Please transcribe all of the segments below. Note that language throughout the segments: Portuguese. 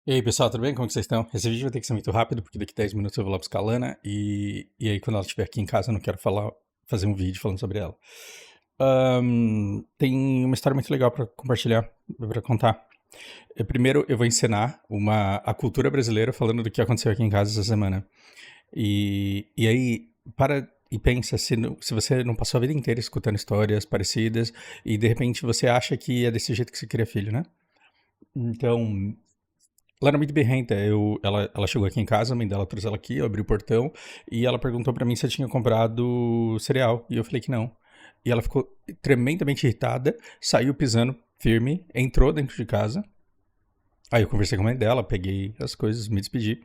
E aí, pessoal, tudo bem? Como que vocês estão? Esse vídeo vai ter que ser muito rápido, porque daqui a 10 minutos eu vou lá buscar a Lana, e aí quando ela estiver aqui em casa eu não quero fazer um vídeo falando sobre ela. Tem uma história muito legal para compartilhar, para contar. Primeiro eu vou ensinar a cultura brasileira falando do que aconteceu aqui em casa essa semana. E aí, para e pensa se você não passou a vida inteira escutando histórias parecidas, e de repente você acha que é desse jeito que se cria filho, né? Então, ela era muito birrenta. Ela chegou aqui em casa, a mãe dela trouxe ela aqui, eu abri o portão e ela perguntou pra mim se eu tinha comprado cereal. E eu falei que não. E ela ficou tremendamente irritada, saiu pisando firme, entrou dentro de casa. Aí eu conversei com a mãe dela, peguei as coisas, me despedi.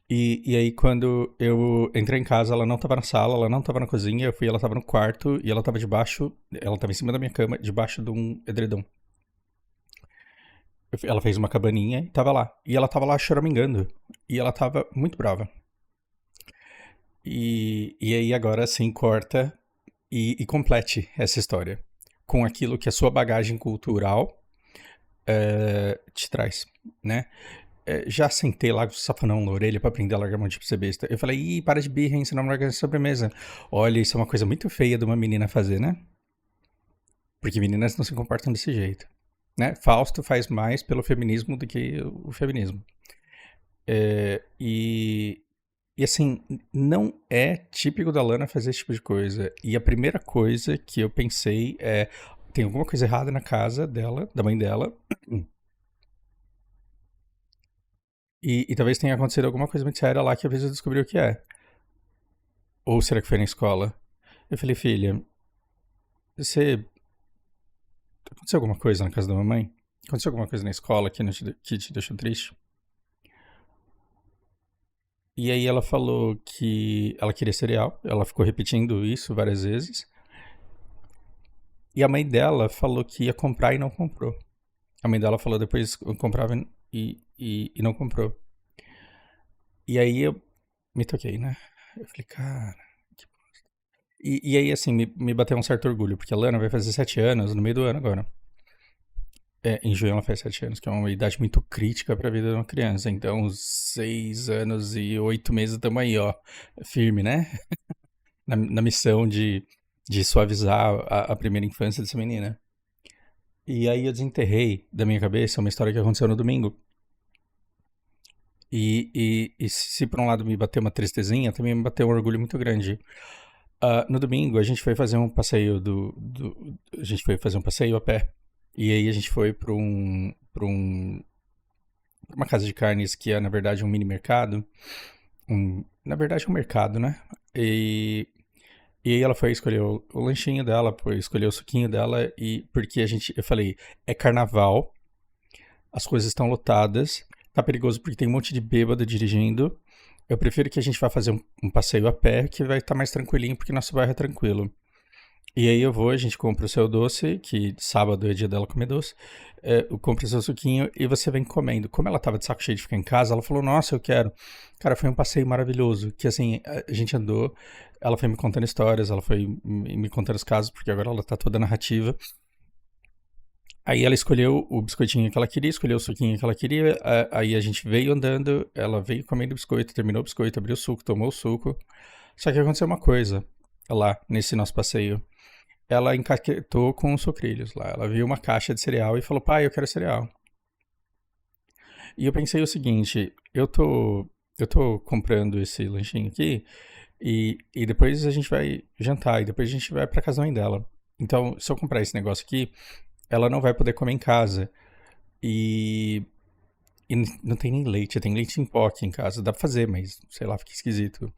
E aí quando eu entrei em casa, ela não tava na sala, ela não tava na cozinha, eu fui, ela tava no quarto e ela tava em cima da minha cama, debaixo de um edredom. Ela fez uma cabaninha e tava lá. E ela tava lá choramingando. E ela tava muito brava. E aí agora sim corta e complete essa história com aquilo que a sua bagagem cultural te traz, né? Já sentei lá com o safanão na orelha pra aprender a largar mão de ser besta. Eu falei, ih, para de birra, hein, senão não larga a sobremesa. Olha, isso é uma coisa muito feia de uma menina fazer, né? Porque meninas não se comportam desse jeito, né? Fausto faz mais pelo feminismo do que o feminismo. E assim, não é típico da Lana fazer esse tipo de coisa. E a primeira coisa que eu pensei é: tem alguma coisa errada na casa dela, da mãe dela, e talvez tenha acontecido alguma coisa muito séria lá que a pessoa descobriu o que é. Ou será que foi na escola? Eu falei, filha, você. Aconteceu alguma coisa na casa da mamãe? Aconteceu alguma coisa na escola que te deixou triste? E aí ela falou que ela queria cereal, ela ficou repetindo isso várias vezes. E a mãe dela falou que ia comprar e não comprou. A mãe dela falou depois eu comprava e não comprou. E aí eu me toquei, né? Eu falei, cara. E aí, assim, me bateu um certo orgulho, porque a Lana vai fazer 7 anos no meio do ano agora. Em junho ela faz 7 anos, que é uma idade muito crítica pra vida de uma criança. Então, 6 anos e 8 meses estamos aí, ó, firme, né? Na missão de suavizar a primeira infância dessa menina. E aí eu desenterrei da minha cabeça uma história que aconteceu no domingo. E se por um lado me bateu uma tristezinha, também me bateu um orgulho muito grande. No domingo a gente foi fazer um passeio a gente foi fazer um passeio a pé. E aí a gente foi pra uma casa de carnes que é na verdade um mini mercado. Na verdade é um mercado, né? E, e aí ela foi escolher o lanchinho dela, foi escolher o suquinho dela e porque eu falei, é carnaval, as coisas estão lotadas, tá perigoso porque tem um monte de bêbado dirigindo. Eu prefiro que a gente vá fazer um passeio a pé, que vai estar mais tranquilinho, porque nosso bairro é tranquilo. E aí a gente compra o seu doce, que sábado é dia dela comer doce, compra o seu suquinho e você vem comendo. Como ela tava de saco cheio de ficar em casa, ela falou, nossa, eu quero. Cara, foi um passeio maravilhoso, que assim, a gente andou, ela foi me contando histórias, ela foi me contando os casos, porque agora ela tá toda narrativa. Aí ela escolheu o biscoitinho que ela queria, escolheu o suquinho que ela queria. Aí a gente veio andando, ela veio comendo biscoito, terminou o biscoito, abriu o suco, tomou o suco. Só que aconteceu uma coisa lá nesse nosso passeio. Ela encaquetou com os sucrilhos lá. Ela viu uma caixa de cereal e falou: pai, eu quero cereal. E eu pensei o seguinte: eu tô comprando esse lanchinho aqui e depois a gente vai jantar e depois a gente vai pra casa da mãe dela. Então, se eu comprar esse negócio aqui, ela não vai poder comer em casa. E, e não tem nem leite, tem leite em pó aqui em casa. Dá pra fazer, mas sei lá, fica esquisito.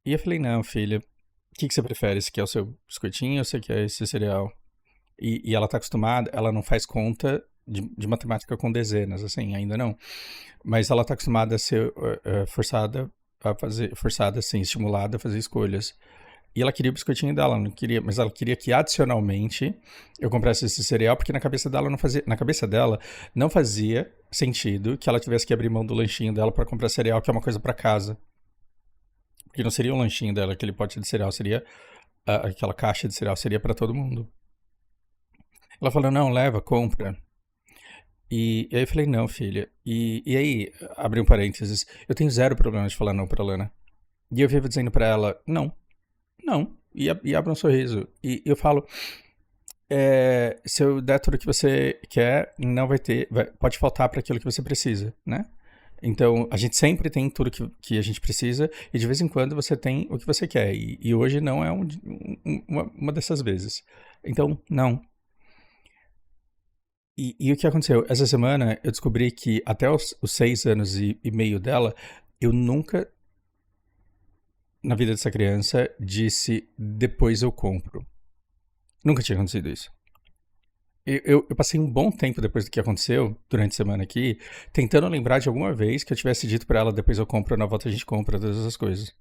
E eu falei: não, filha, o que você prefere? Você quer o seu biscoitinho ou você quer esse cereal? E ela tá acostumada, ela não faz conta de matemática com dezenas, assim, ainda não. Mas ela tá acostumada a ser forçada, assim, estimulada a fazer escolhas. E ela queria o biscoitinho dela, não queria, mas ela queria que adicionalmente eu comprasse esse cereal, porque na cabeça dela não fazia sentido que ela tivesse que abrir mão do lanchinho dela para comprar cereal, que é uma coisa para casa. Porque não seria um lanchinho dela, aquele pote de cereal, seria aquela caixa de cereal, seria para todo mundo. Ela falou: "Não, leva, compra". E aí eu falei, não, filha. E aí, abri um parênteses, eu tenho zero problema de falar não pra Lana. E eu vivo dizendo pra ela, não, não. E abro um sorriso. E eu falo, se eu der tudo que você quer, não vai ter, pode faltar para aquilo que você precisa, né? Então, a gente sempre tem tudo que a gente precisa e de vez em quando você tem o que você quer. E hoje não é uma dessas vezes. Então, não. E o que aconteceu? Essa semana eu descobri que até os 6 anos e meio dela, eu nunca, na vida dessa criança, disse depois eu compro. Nunca tinha acontecido isso. Eu passei um bom tempo depois do que aconteceu, durante a semana aqui, tentando lembrar de alguma vez que eu tivesse dito pra ela depois eu compro, na volta a gente compra, todas essas coisas.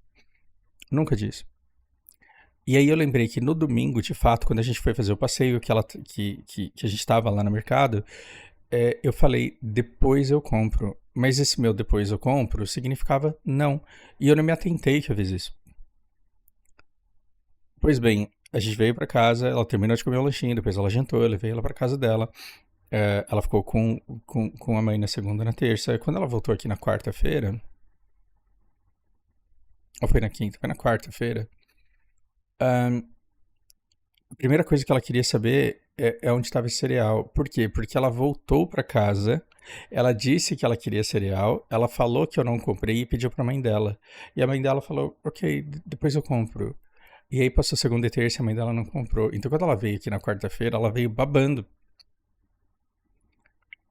Nunca disse. E aí eu lembrei que no domingo, de fato, quando a gente foi fazer o passeio, que a gente estava lá no mercado, eu falei, depois eu compro. Mas esse meu depois eu compro significava não. E eu não me atentei que eu fiz isso. Pois bem, a gente veio pra casa, ela terminou de comer o lanchinho, depois ela jantou, eu levei ela pra casa dela. Ela ficou com a mãe na segunda e na terça. Quando ela voltou aqui na quarta-feira, ou foi na quinta, foi na quarta-feira, ahn, a primeira coisa que ela queria saber é onde estava esse cereal. Por quê? Porque ela voltou pra casa, ela disse que ela queria cereal, ela falou que eu não comprei e pediu pra mãe dela. E a mãe dela falou, ok, depois eu compro. E aí passou segunda e terça e a mãe dela não comprou. Então quando ela veio aqui na quarta-feira, ela veio babando.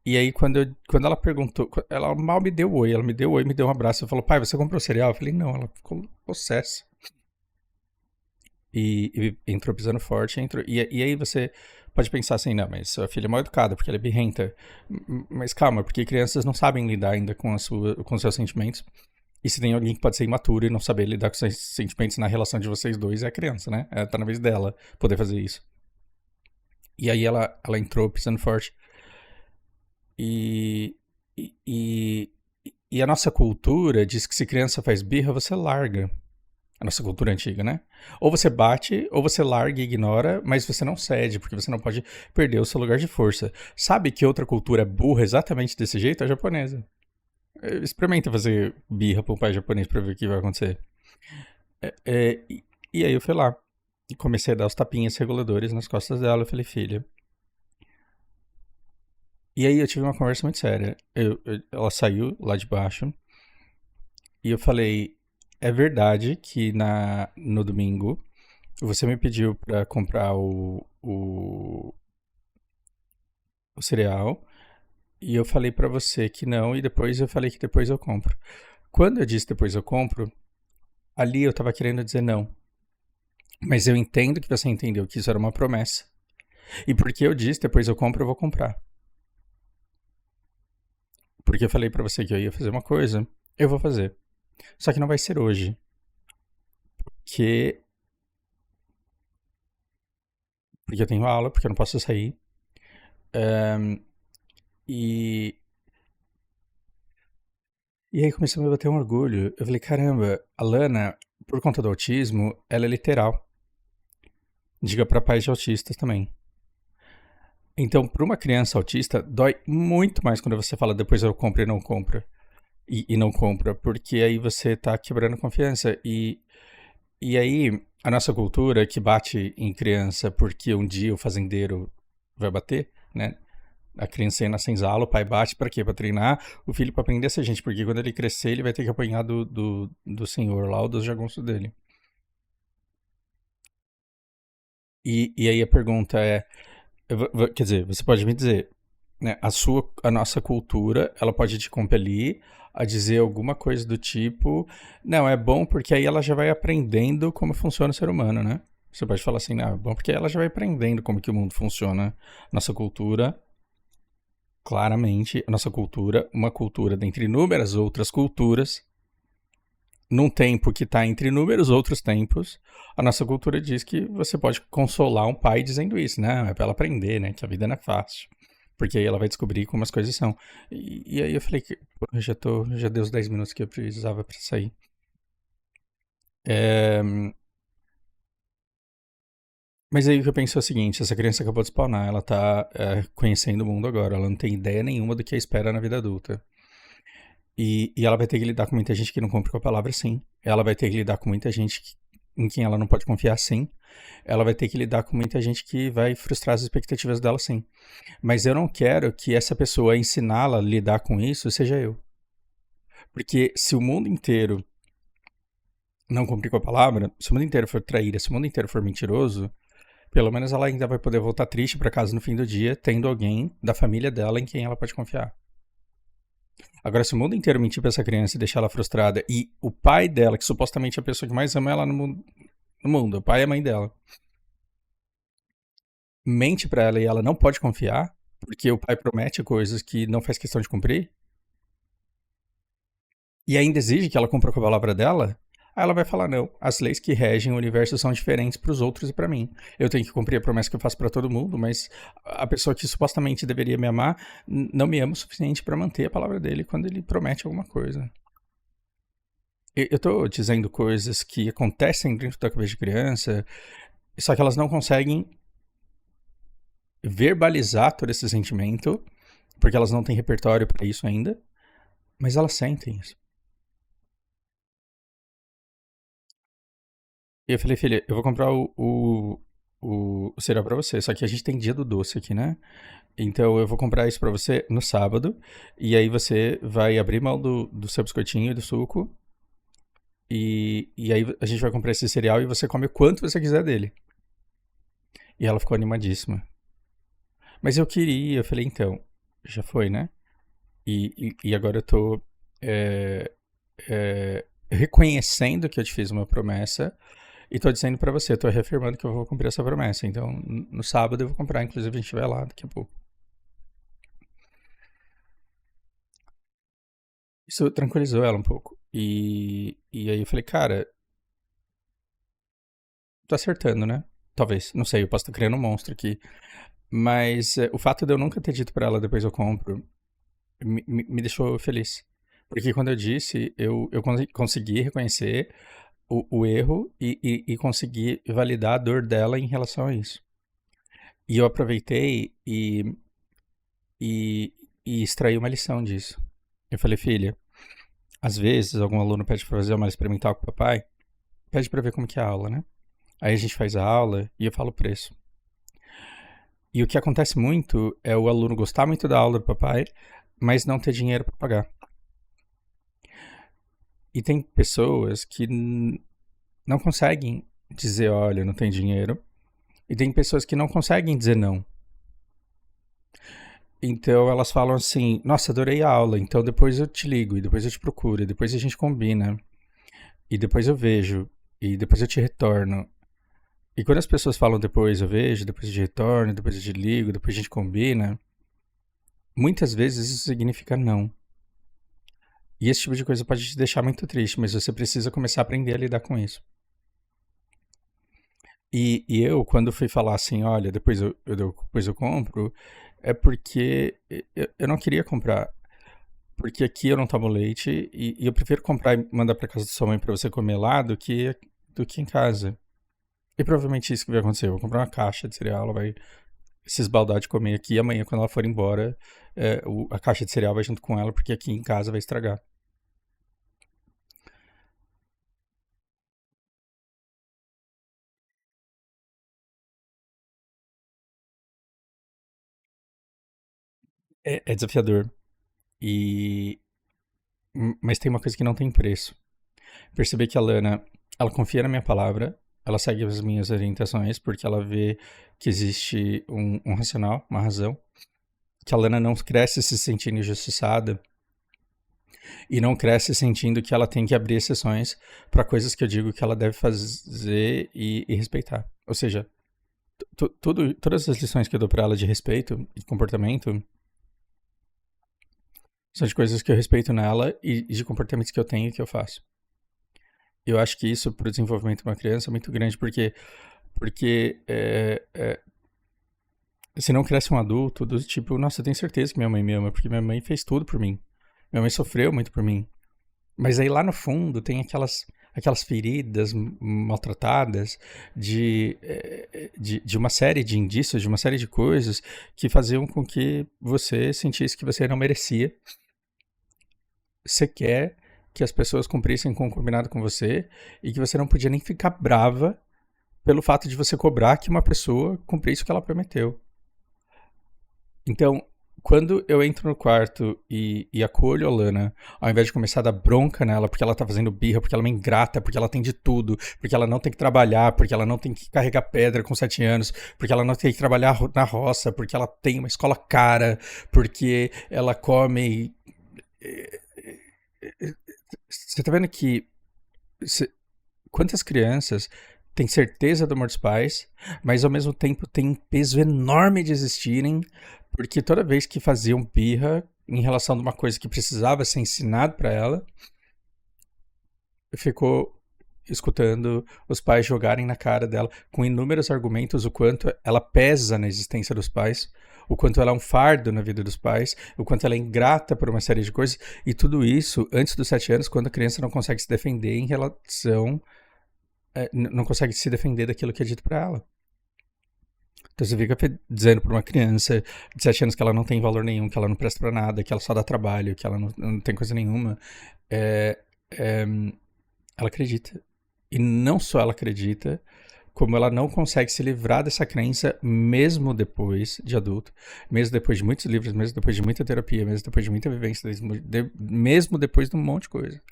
E aí, quando ela perguntou, ela mal me deu oi, ela me deu oi, me deu um abraço, ela falou, pai, você comprou cereal? Eu falei, não, ela ficou possessa. E entrou pisando forte, entrou. E aí você pode pensar assim, não, mas sua filha é mal educada, porque ela é birrenta. Mas calma, porque crianças não sabem lidar ainda com os seus sentimentos. E se tem alguém que pode ser imaturo e não saber lidar com seus sentimentos na relação de vocês dois, é a criança, né? Tá na vez dela poder fazer isso. E aí ela entrou pisando forte. E, e, e, e a nossa cultura diz que se criança faz birra, você larga. A nossa cultura antiga, né? Ou você bate, ou você larga e ignora, mas você não cede, porque você não pode perder o seu lugar de força. Sabe que outra cultura é burra exatamente desse jeito? É a japonesa. Experimenta fazer birra para um pai japonês pra ver o que vai acontecer. E aí eu fui lá e comecei a dar os tapinhas reguladores nas costas dela. Eu falei, filha. E aí eu tive uma conversa muito séria. Ela saiu lá de baixo e eu falei, é verdade que no domingo você me pediu pra comprar o cereal e eu falei pra você que não e depois eu falei que depois eu compro. Quando eu disse depois eu compro, ali eu tava querendo dizer não. Mas eu entendo que você entendeu que isso era uma promessa. E porque eu disse depois eu compro, eu vou comprar. Porque eu falei pra você que eu ia fazer uma coisa, eu vou fazer. Só que não vai ser hoje. Que porque eu tenho aula, porque eu não posso sair. E, e aí começou a me bater um orgulho. Eu falei, caramba, a Lana, por conta do autismo, ela é literal. Diga para pais de autistas também. Então, para uma criança autista, dói muito mais quando você fala depois eu compro e não compra. E não compra, porque aí você tá quebrando confiança. E aí, a nossa cultura que bate em criança porque um dia o fazendeiro vai bater, né? A criança na senzala, o pai bate pra quê? Pra treinar o filho pra aprender a ser gente, porque quando ele crescer, ele vai ter que apanhar do senhor lá, ou dos jagunços dele. E aí a pergunta é, quer dizer, você pode me dizer, né, a nossa cultura, ela pode te compelir a dizer alguma coisa do tipo, não, é bom porque aí ela já vai aprendendo como funciona o ser humano, né? Você pode falar assim, não, é bom porque ela já vai aprendendo como que o mundo funciona. Nossa cultura, claramente, a nossa cultura, uma cultura dentre inúmeras outras culturas, num tempo que está entre inúmeros outros tempos, a nossa cultura diz que você pode consolar um pai dizendo isso, né? É para ela aprender, né? Que a vida não é fácil. Porque aí ela vai descobrir como as coisas são. E aí eu falei que pô, já deu os 10 minutos que eu precisava para sair. É, Mas aí o que eu penso é o seguinte, essa criança acabou de spawnar, ela tá conhecendo o mundo agora, ela não tem ideia nenhuma do que a espera na vida adulta. E ela vai ter que lidar com muita gente que não cumpre com a palavra, sim. Ela vai ter que lidar com muita gente em quem ela não pode confiar, sim. Ela vai ter que lidar com muita gente que vai frustrar as expectativas dela, sim. Mas eu não quero que essa pessoa ensiná-la a lidar com isso seja eu. Porque se o mundo inteiro não cumprir com a palavra, se o mundo inteiro for traíra, se o mundo inteiro for mentiroso, pelo menos ela ainda vai poder voltar triste para casa no fim do dia, tendo alguém da família dela em quem ela pode confiar. Agora, se o mundo inteiro mentir pra essa criança e deixar ela frustrada, e o pai dela, que supostamente é a pessoa que mais ama ela no mundo, o pai e a mãe dela, mente pra ela e ela não pode confiar, porque o pai promete coisas que não faz questão de cumprir, e ainda exige que ela cumpra com a palavra dela, aí ela vai falar: não, as leis que regem o universo são diferentes pros outros e pra mim. Eu tenho que cumprir a promessa que eu faço pra todo mundo, mas a pessoa que supostamente deveria me amar não me ama o suficiente pra manter a palavra dele quando ele promete alguma coisa. Eu tô dizendo coisas que acontecem dentro da cabeça de criança, só que elas não conseguem verbalizar todo esse sentimento, porque elas não têm repertório pra isso ainda, mas elas sentem isso. E eu falei: filha, eu vou comprar o cereal pra você, só que a gente tem dia do doce aqui, né? Então eu vou comprar isso pra você no sábado, e aí você vai abrir mão do seu biscoitinho e do suco, e aí a gente vai comprar esse cereal e você come o quanto você quiser dele. E ela ficou animadíssima. Mas eu queria, eu falei: então, já foi, né? E agora eu tô é, reconhecendo que eu te fiz uma promessa e tô dizendo pra você, tô reafirmando que eu vou cumprir essa promessa. Então, no sábado eu vou comprar, inclusive a gente vai lá daqui a pouco. Isso tranquilizou ela um pouco. E aí eu falei: cara, tô acertando, né? Talvez, não sei, eu posso estar criando um monstro aqui. Mas o fato de eu nunca ter dito pra ela depois eu compro me deixou feliz. Porque quando eu disse, eu consegui reconhecer o erro e consegui validar a dor dela em relação a isso. E eu aproveitei e, e extraí uma lição disso. Eu falei: filha, às vezes algum aluno pede pra fazer uma experimental com o papai, pede pra ver como que é a aula, né? Aí a gente faz a aula e eu falo o preço. E o que acontece muito é o aluno gostar muito da aula do papai, mas não ter dinheiro pra pagar. E tem pessoas que não conseguem dizer: olha, não tem dinheiro. E tem pessoas que não conseguem dizer não. Então elas falam assim: nossa, adorei a aula, então depois eu te ligo, e depois eu te procuro, e depois a gente combina, e depois eu vejo, e depois eu te retorno. E quando as pessoas falam depois eu vejo, depois eu te retorno, depois eu te ligo, depois a gente combina, muitas vezes isso significa não. E esse tipo de coisa pode te deixar muito triste, mas você precisa começar a aprender a lidar com isso. E eu, quando fui falar assim: olha, depois eu compro, é porque eu não queria comprar. Porque aqui eu não tomo leite e eu prefiro comprar e mandar pra casa da sua mãe pra você comer lá do que em casa. E provavelmente isso que vai acontecer. Eu vou comprar uma caixa de cereal, ela vai se esbaldar de comer aqui e amanhã, quando ela for embora, a caixa de cereal vai junto com ela, porque aqui em casa vai estragar. É desafiador. E... Mas tem uma coisa que não tem preço. Perceber que a Lana, ela confia na minha palavra, ela segue as minhas orientações, porque ela vê que existe um racional, uma razão. Que a Lana não cresce se sentindo injustiçada e não cresce sentindo que ela tem que abrir exceções para coisas que eu digo que ela deve fazer e respeitar. Ou seja, todas as lições que eu dou para ela de respeito e comportamento são de coisas que eu respeito nela e de comportamentos que eu tenho e que eu faço. Eu acho que isso para o desenvolvimento de uma criança é muito grande, porque se não cresce um adulto do tipo: nossa, eu tenho certeza que minha mãe me ama, porque minha mãe fez tudo por mim. Minha mãe sofreu muito por mim. Mas aí lá no fundo tem aquelas aquelas feridas maltratadas, de uma série de indícios, de uma série de coisas que faziam com que você sentisse que você não merecia sequer que as pessoas cumprissem com o combinado com você e que você não podia nem ficar brava pelo fato de você cobrar que uma pessoa cumprisse o que ela prometeu. Então, quando eu entro no quarto e acolho a Lana, ao invés de começar a dar bronca nela porque ela tá fazendo birra, porque ela é uma ingrata, porque ela tem de tudo, porque ela não tem que trabalhar, porque ela não tem que carregar pedra com 7 anos, porque ela não tem que trabalhar na roça, porque ela tem uma escola cara, porque ela come. Você tá vendo que quantas crianças têm certeza do amor dos pais, mas ao mesmo tempo têm um peso enorme de existirem, porque toda vez que faziam birra em relação a uma coisa que precisava ser ensinado para ela, ficou escutando os pais jogarem na cara dela com inúmeros argumentos o quanto ela pesa na existência dos pais, o quanto ela é um fardo na vida dos pais, o quanto ela é ingrata por uma série de coisas, e tudo isso antes dos 7 anos, quando a criança não consegue se defender em relação não consegue se defender daquilo que é dito pra ela. Então você fica dizendo pra uma criança de 7 anos que ela não tem valor nenhum, que ela não presta pra nada, que ela só dá trabalho, que ela não tem coisa nenhuma. É, é, ela acredita. E não só ela acredita, como ela não consegue se livrar dessa crença mesmo depois de adulto, mesmo depois de muitos livros, mesmo depois de muita terapia, mesmo depois de muita vivência, mesmo depois de um monte de coisa.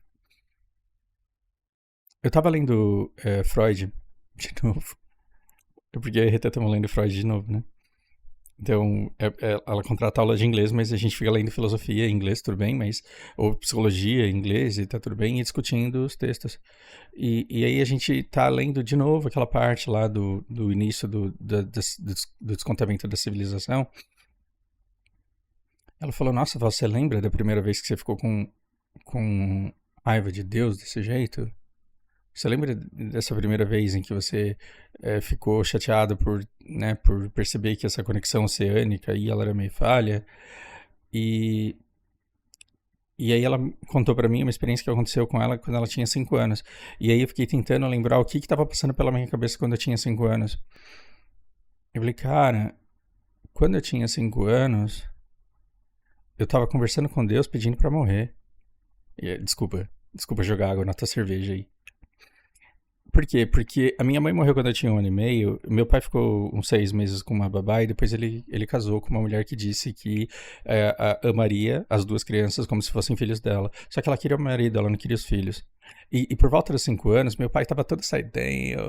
Eu tava lendo Freud de novo. Porque a Rita estamos lendo Freud de novo, né? Então, ela contrata aula de inglês, mas a gente fica lendo filosofia em inglês, tudo bem, mas... Ou psicologia em inglês, e tá tudo bem, e discutindo os textos. E aí a gente tá lendo de novo aquela parte lá do início do descontamento da civilização. Ela falou, nossa, você lembra da primeira vez que você ficou com raiva de Deus desse jeito? Você lembra dessa primeira vez em que você ficou chateado por perceber que essa conexão oceânica aí ela era meio falha? E, e aí ela contou pra mim uma experiência que aconteceu com ela quando ela tinha 5 anos. E aí eu fiquei tentando lembrar o que estava passando pela minha cabeça quando eu tinha 5 anos. Eu falei, cara, quando eu tinha 5 anos, eu tava conversando com Deus pedindo pra morrer. Desculpa jogar água na tua cerveja aí. Por quê? Porque a minha mãe morreu quando eu tinha 1 ano e meio. Meu pai ficou uns 6 meses com uma babá e depois ele casou com uma mulher que disse que amaria as 2 crianças como se fossem filhos dela. Só que ela queria o marido, ela não queria os filhos. E por volta dos 5 anos, meu pai estava todo saidinho.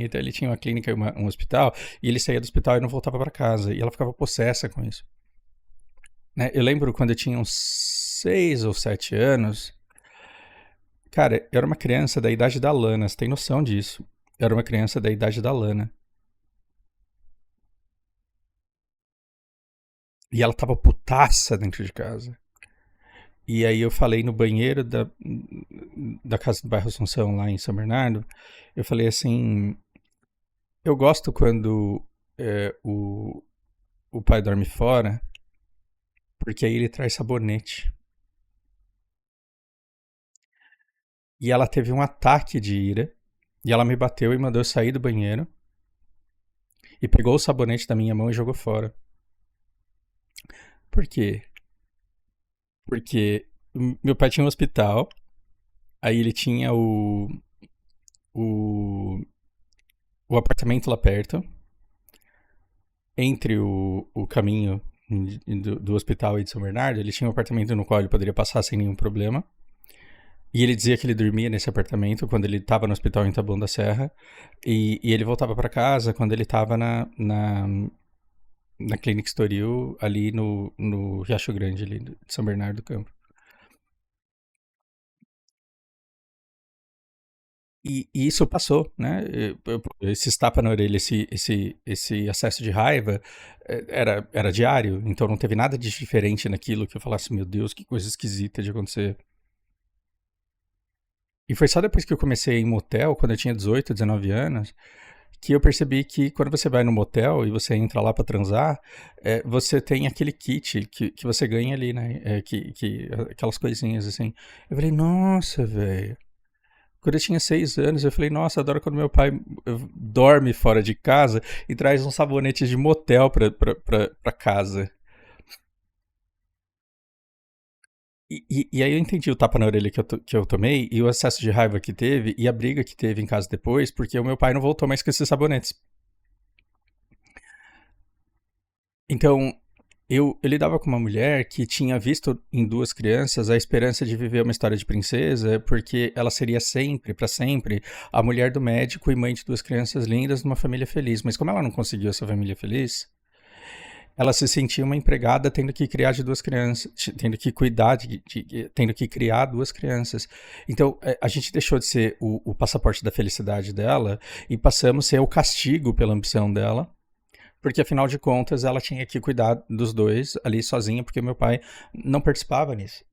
Então ele tinha uma clínica e um hospital, e ele saía do hospital e não voltava para casa. E ela ficava possessa com isso. Né? Eu lembro quando eu tinha uns 6 ou 7 anos. Cara, eu era uma criança da idade da Lana, você tem noção disso? Eu era uma criança da idade da Lana. E ela tava putaça dentro de casa. E aí eu falei no banheiro da casa do bairro Assunção, lá em São Bernardo, eu falei assim, eu gosto quando o pai dorme fora, porque aí ele traz sabonete. E ela teve um ataque de ira, e ela me bateu e mandou eu sair do banheiro, e pegou o sabonete da minha mão e jogou fora. Por quê? Porque meu pai tinha um hospital, aí ele tinha o, o apartamento lá perto, entre o caminho do hospital e de São Bernardo, ele tinha um apartamento no qual ele poderia passar sem nenhum problema. E ele dizia que ele dormia nesse apartamento quando ele estava no hospital em Taboão da Serra. E ele voltava para casa quando ele estava na Clínica Estoril, ali no Riacho Grande, ali de São Bernardo do Campo. E isso passou, né? Esses tapas na orelha, esse acesso de raiva era diário, então não teve nada de diferente naquilo que eu falasse, meu Deus, que coisa esquisita de acontecer. E foi só depois que eu comecei em motel, quando eu tinha 18, 19 anos, que eu percebi que quando você vai no motel e você entra lá pra transar, você tem aquele kit que você ganha ali, né? Aquelas coisinhas assim. Eu falei, nossa, velho. Quando eu tinha 6 anos, eu falei, nossa, adoro quando meu pai dorme fora de casa e traz um sabonete de motel pra casa. E aí eu entendi o tapa na orelha que eu tomei e o excesso de raiva que teve e a briga que teve em casa depois, porque o meu pai não voltou mais com esses sabonetes. Então, eu lidava com uma mulher que tinha visto em duas crianças a esperança de viver uma história de princesa, porque ela seria sempre, para sempre, a mulher do médico e mãe de duas crianças lindas numa família feliz. Mas como ela não conseguiu essa família feliz, ela se sentia uma empregada tendo que criar de duas crianças, tendo que cuidar, tendo que criar duas crianças. Então, a gente deixou de ser o passaporte da felicidade dela e passamos a ser o castigo pela ambição dela. Porque afinal de contas ela tinha que cuidar dos dois ali sozinha, porque meu pai não participava nisso.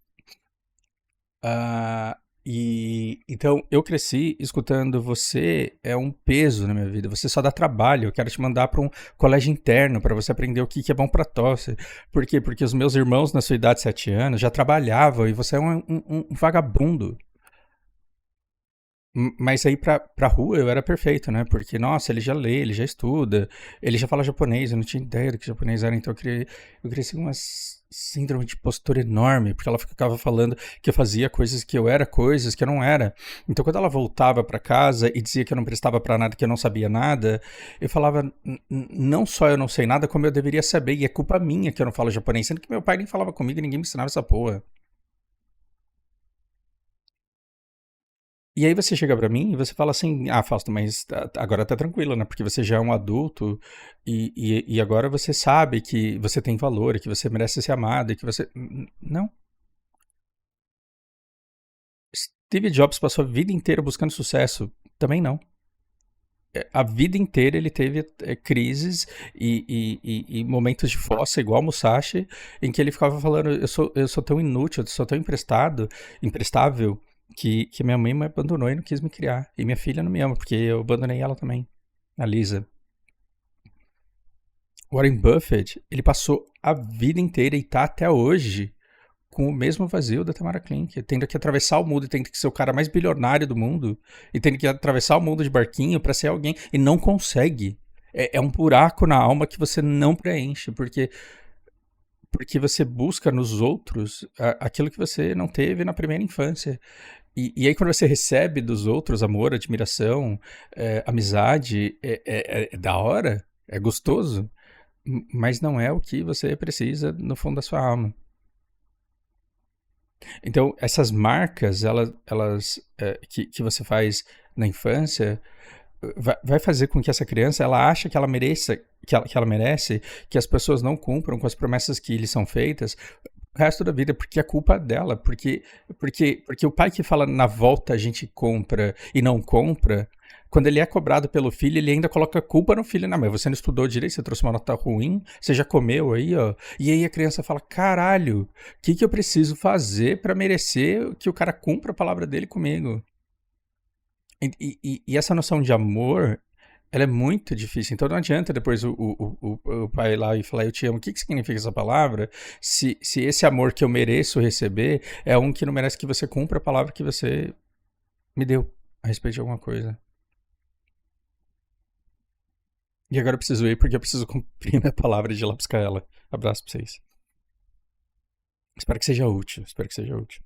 E então eu cresci escutando você é um peso na minha vida, você só dá trabalho, eu quero te mandar para um colégio interno para você aprender o que é bom para tosse. Por quê? Porque os meus irmãos na sua idade de 7 anos já trabalhavam e você é um vagabundo. Mas aí pra rua eu era perfeito, né? Porque, nossa, ele já lê, ele já estuda, ele já fala japonês, eu não tinha ideia do que japonês era, então eu cresci com uma síndrome de postura enorme, porque ela ficava falando que eu fazia coisas que eu era, coisas que eu não era. Então quando ela voltava pra casa e dizia que eu não prestava pra nada, que eu não sabia nada, eu falava, não só eu não sei nada, como eu deveria saber, e é culpa minha que eu não falo japonês, sendo que meu pai nem falava comigo e ninguém me ensinava essa porra. E aí você chega pra mim e você fala assim, ah, Fausto, mas agora tá tranquilo, né? Porque você já é um adulto e agora você sabe que você tem valor, e que você merece ser amado, e que você... Não. Steve Jobs passou a vida inteira buscando sucesso. Também não. A vida inteira ele teve crises e momentos de fossa, igual Musashi, em que ele ficava falando, eu sou tão inútil, eu sou tão imprestável, que minha mãe me abandonou e não quis me criar. E minha filha não me ama, porque eu abandonei ela também, a Lisa. Warren Buffett, ele passou a vida inteira e tá até hoje com o mesmo vazio da Tamara Klink, tendo que atravessar o mundo, tendo que ser o cara mais bilionário do mundo, e tendo que atravessar o mundo de barquinho pra ser alguém, e não consegue. É um buraco na alma que você não preenche, porque você busca nos outros aquilo que você não teve na primeira infância. E aí quando você recebe dos outros amor, admiração, amizade, é da hora, é gostoso, mas não é o que você precisa no fundo da sua alma. Então, essas marcas, que você faz na infância, vai fazer com que essa criança ela ache que ela mereça, que ela merece, que as pessoas não cumpram com as promessas que lhes são feitas o resto da vida, porque é culpa dela, porque o pai que fala na volta a gente compra e não compra, quando ele é cobrado pelo filho, ele ainda coloca a culpa no filho. Não, mas você não estudou direito, você trouxe uma nota ruim, você já comeu aí, ó. E aí a criança fala, caralho, o que eu preciso fazer pra merecer que o cara cumpra a palavra dele comigo? E essa noção de amor, ela é muito difícil. Então não adianta depois o pai ir lá e falar eu te amo. O que significa essa palavra? Se esse amor que eu mereço receber é um que não merece que você cumpra a palavra que você me deu a respeito de alguma coisa. E agora eu preciso ir porque eu preciso cumprir minha palavra de ir lá buscar ela. Abraço pra vocês. Espero que seja útil. Espero que seja útil.